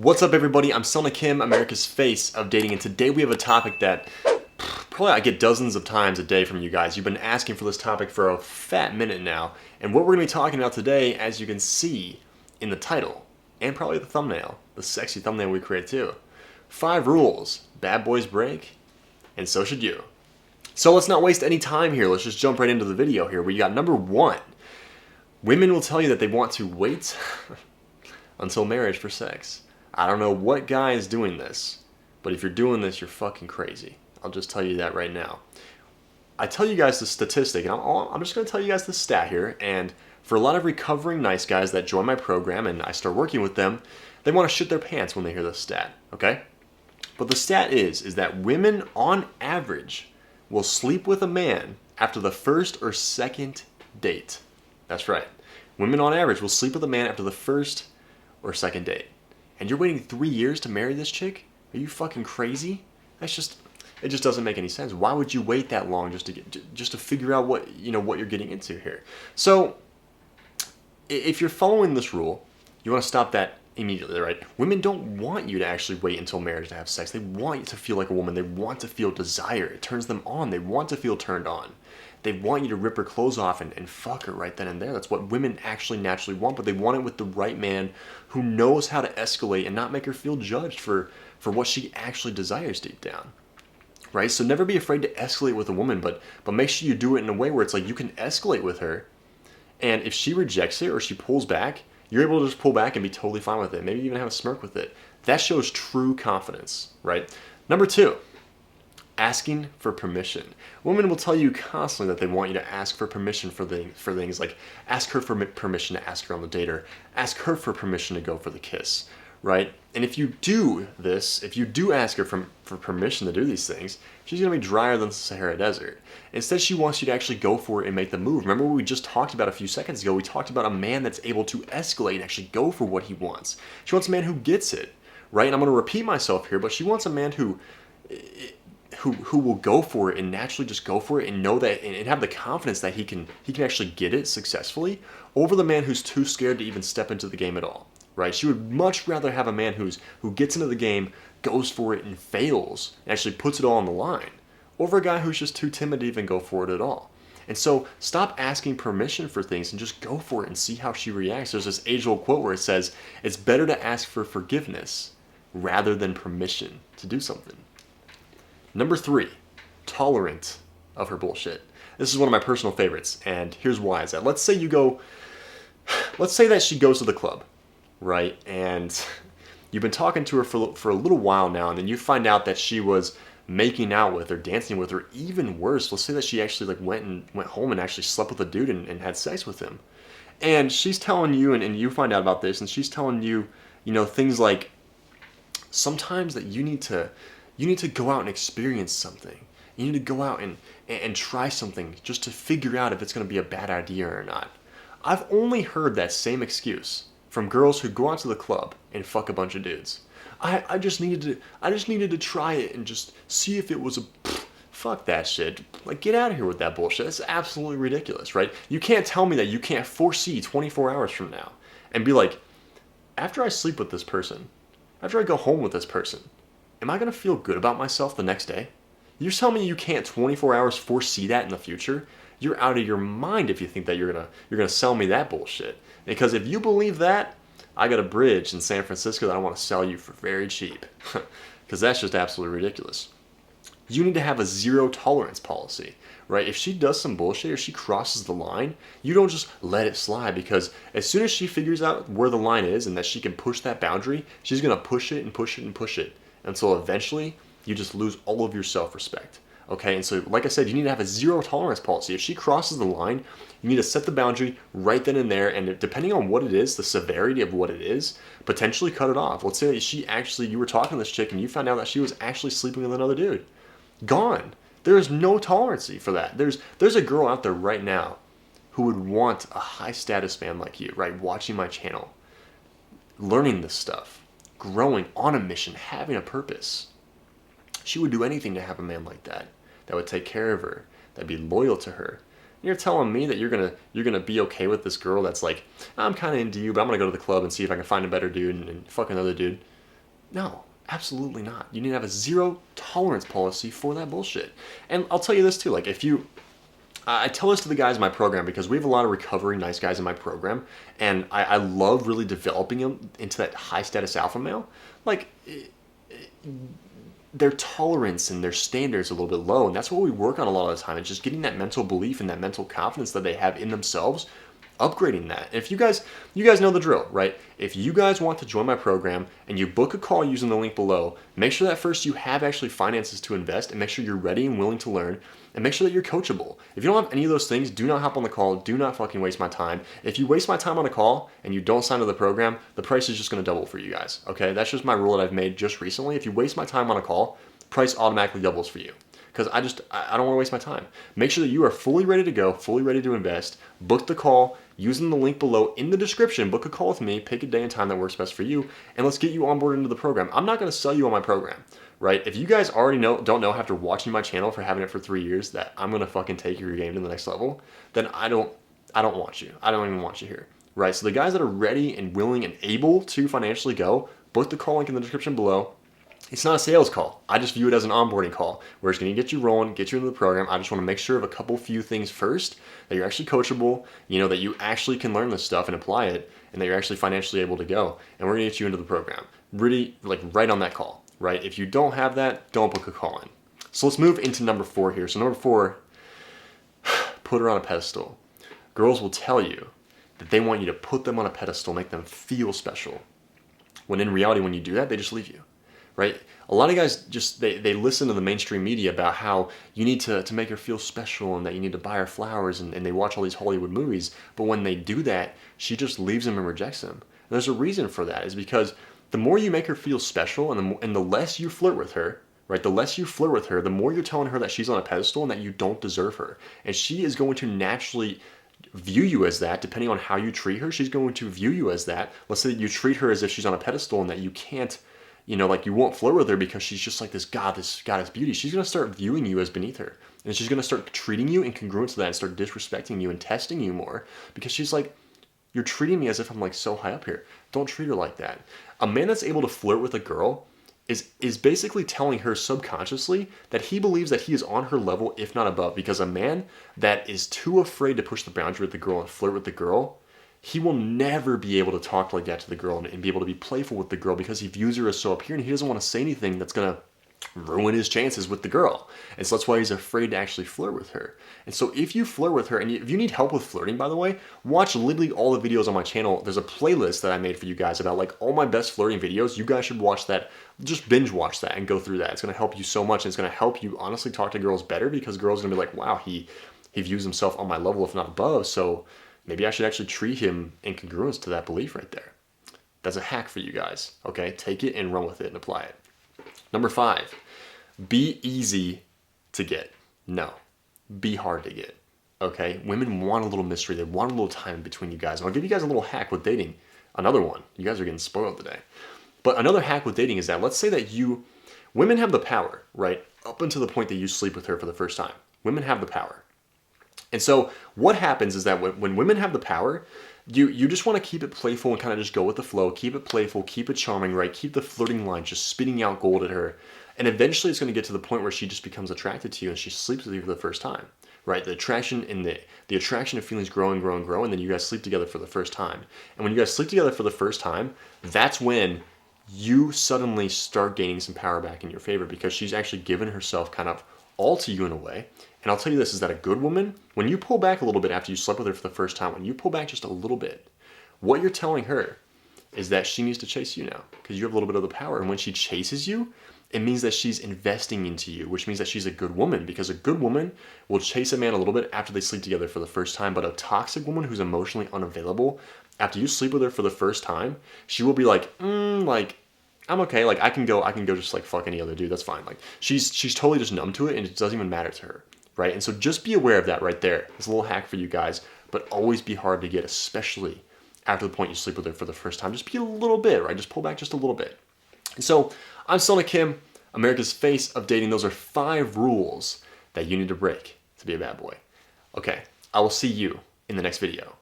What's up, everybody? I'm Selna Kim, America's face of dating, and today we have a topic that probably I get dozens of times a day from you guys. You've been asking for this topic for a fat minute now, and what we're going to be talking about today, as you can see in the title, and probably the thumbnail, the sexy thumbnail we create too. 5 rules bad boys break, and so should you. So let's not waste any time here. Let's just jump right into the video here. We got number 1. Women will tell you that they want to wait until marriage for sex. I don't know what guy is doing this, but if you're doing this, you're fucking crazy. I'll just tell you that right now. I tell you guys the statistic, and I'm just going to tell you guys the stat here, and for a lot of recovering nice guys that join my program and I start working with them, they want to shit their pants when they hear this stat, okay? But the stat is that women on average will sleep with a man after the first or second date. That's right. Women on average will sleep with a man after the first or second date. And you're waiting 3 years to marry this chick? Are you fucking crazy? It just doesn't make any sense. Why would you wait that long just to figure out what you're getting into here? So, if you're following this rule, you want to stop that immediately, right? Women don't want you to actually wait until marriage to have sex. They want you to feel like a woman. They want to feel desire. It turns them on. They want to feel turned on. They want you to rip her clothes off and fuck her right then and there. That's what women actually naturally want, but they want it with the right man who knows how to escalate and not make her feel judged for what she actually desires deep down. Right? So never be afraid to escalate with a woman, but make sure you do it in a way where it's like you can escalate with her, and if she rejects it or she pulls back, you're able to just pull back and be totally fine with it. Maybe even have a smirk with it. That shows true confidence, right? Number 2. Asking for permission. Women will tell you constantly that they want you to ask for permission for things like ask her for permission to ask her on the date, or ask her for permission to go for the kiss, right? And if you do this, if you do ask her for permission to do these things, she's going to be drier than the Sahara Desert. Instead, she wants you to actually go for it and make the move. Remember what we just talked about a few seconds ago? We talked about a man that's able to escalate and actually go for what he wants. She wants a man who gets it, right? And I'm going to repeat myself here, but she wants a man who will go for it and naturally just go for it and know that and have the confidence that he can actually get it successfully over the man who's too scared to even step into the game at all, right? She would much rather have a man who gets into the game, goes for it and fails, and actually puts it all on the line, over a guy who's just too timid to even go for it at all. And so stop asking permission for things and just go for it and see how she reacts. There's this age-old quote where it says, it's better to ask for forgiveness rather than permission to do something. Number 3, tolerant of her bullshit. This is one of my personal favorites, and here's why is that. Let's say that she goes to the club, right? And you've been talking to her for a little while now, and then you find out that she was making out with her, dancing with her, even worse. Let's say that she actually went home and actually slept with a dude and had sex with him. And she's telling you, and you find out about this, and she's telling you, things like, sometimes that you need to go out and experience something. You need to go out and try something just to figure out if it's going to be a bad idea or not. I've only heard that same excuse from girls who go out to the club and fuck a bunch of dudes. I just needed to try it and just see if it was a... Fuck that shit. Get out of here with that bullshit. It's absolutely ridiculous, right? You can't tell me that you can't foresee 24 hours from now and be like, after I sleep with this person, after I go home with this person, am I going to feel good about myself the next day? You're telling me you can't 24 hours foresee that in the future? You're out of your mind if you think that you're gonna sell me that bullshit. Because if you believe that, I got a bridge in San Francisco that I want to sell you for very cheap. Because that's just absolutely ridiculous. You need to have a zero tolerance policy, right? If she does some bullshit or she crosses the line, you don't just let it slide, because as soon as she figures out where the line is and that she can push that boundary, she's gonna push it and push it and push it until eventually you just lose all of your self-respect. Okay, and so like I said, you need to have a zero tolerance policy. If she crosses the line, you need to set the boundary right then and there, and depending on what it is, the severity of what it is, potentially cut it off. Let's say that you were talking to this chick and you found out that she was actually sleeping with another dude. Gone. There is no tolerancy for that. There's a girl out there right now who would want a high status man like you, right, watching my channel, learning this stuff, growing, on a mission, having a purpose. She would do anything to have a man like that would take care of her, that'd be loyal to her. You're telling me that you're gonna be okay with this girl that's like, I'm kind of into you, but I'm gonna go to the club and see if I can find a better dude and fuck another dude. No, absolutely not. You need to have a zero tolerance policy for that bullshit. And I'll tell you this too, like if you, I tell this to the guys in my program because we have a lot of recovery nice guys in my program, and I love really developing them into that high status alpha male. Like, their tolerance and their standards are a little bit low, and that's what we work on a lot of the time. It's just getting that mental belief and that mental confidence that they have in themselves, upgrading that. If you guys know the drill, right? If you guys want to join my program and you book a call using the link below, make sure that first you have actually finances to invest, and make sure you're ready and willing to learn, and make sure that you're coachable. If you don't have any of those things, do not hop on the call. Do not fucking waste my time. If you waste my time on a call and you don't sign to the program, the price is just going to double for you guys. Okay, that's just my rule that I've made just recently. If you waste my time on a call, price automatically doubles for you. Because I don't want to waste my time. Make sure that you are fully ready to go, fully ready to invest. Book the call using the link below in the description. Book a call with me, pick a day and time that works best for you, and let's get you on board into the program. I'm not going to sell you on my program, right? If you guys already don't know after watching my channel for having it for 3 years that I'm going to fucking take your game to the next level, then I don't want you. I don't even want you here, right? So the guys that are ready and willing and able to financially go, book the call link in the description below. It's not a sales call. I just view it as an onboarding call where it's going to get you rolling, get you into the program. I just want to make sure of a few things first, that you're actually coachable, that you actually can learn this stuff and apply it, and that you're actually financially able to go. And we're going to get you into the program. Really, like right on that call, right? If you don't have that, don't book a call in. So let's move into number 4 here. So number 4, put her on a pedestal. Girls will tell you that they want you to put them on a pedestal, make them feel special. When in reality, when you do that, they just leave you. Right? A lot of guys just, they listen to the mainstream media about how you need to make her feel special and that you need to buy her flowers, and they watch all these Hollywood movies. But when they do that, she just leaves them and rejects them. And there's a reason for that, is because the more you make her feel special and the less you flirt with her, right? The less you flirt with her, the more you're telling her that she's on a pedestal and that you don't deserve her. And she is going to naturally view you as that. Depending on how you treat her, she's going to view you as that. Let's say that you treat her as if she's on a pedestal and that you can't, like you won't flirt with her because she's just like this goddess beauty. She's going to start viewing you as beneath her. And she's going to start treating you in congruence to that and start disrespecting you and testing you more, because she's like, you're treating me as if I'm like so high up here. Don't treat her like that. A man that's able to flirt with a girl is basically telling her subconsciously that he believes that he is on her level, if not above, because a man that is too afraid to push the boundary with the girl and flirt with the girl, he will never be able to talk like that to the girl and be able to be playful with the girl, because he views her as so up here and he doesn't want to say anything that's going to ruin his chances with the girl. And so that's why he's afraid to actually flirt with her. And so if you flirt with her, and if you need help with flirting, by the way, watch literally all the videos on my channel. There's a playlist that I made for you guys about like all my best flirting videos. You guys should watch that. Just binge watch that and go through that. It's going to help you so much. And it's going to help you honestly talk to girls better, because girls are going to be like, wow, he views himself on my level, if not above. So maybe I should actually treat him in congruence to that belief right there. That's a hack for you guys, okay? Take it and run with it and apply it. Number 5, be easy to get. No, be hard to get, okay? Women want a little mystery. They want a little time between you guys. And I'll give you guys a little hack with dating. Another one. You guys are getting spoiled today. But another hack with dating is that, let's say that women have the power, right? Up until the point that you sleep with her for the first time. Women have the power. And so what happens is that when women have the power, you just want to keep it playful and kind of just go with the flow. Keep it playful, keep it charming, right? Keep the flirting line just spitting out gold at her. And eventually it's going to get to the point where she just becomes attracted to you and she sleeps with you for the first time, right? The attraction and the attraction of feelings grow and grow and grow, and then you guys sleep together for the first time. And when you guys sleep together for the first time, that's when you suddenly start gaining some power back in your favor, because she's actually given herself kind of all to you in a way. And I'll tell you this, is that a good woman, when you pull back a little bit after you slept with her for the first time, when you pull back just a little bit, what you're telling her is that she needs to chase you now, because you have a little bit of the power. And when she chases you, it means that she's investing into you, which means that she's a good woman, because a good woman will chase a man a little bit after they sleep together for the first time. But a toxic woman who's emotionally unavailable, after you sleep with her for the first time, she will be like, like, I'm okay. Like, I can go just like fuck any other dude. That's fine. Like, she's totally just numb to it, and it doesn't even matter to her. Right? And so just be aware of that right there. It's a little hack for you guys, but always be hard to get, especially after the point you sleep with her for the first time. Just be a little bit, right? Just pull back just a little bit. And so I'm Selna Kim, America's face of dating. Those are 5 rules that you need to break to be a bad boy. Okay, I will see you in the next video.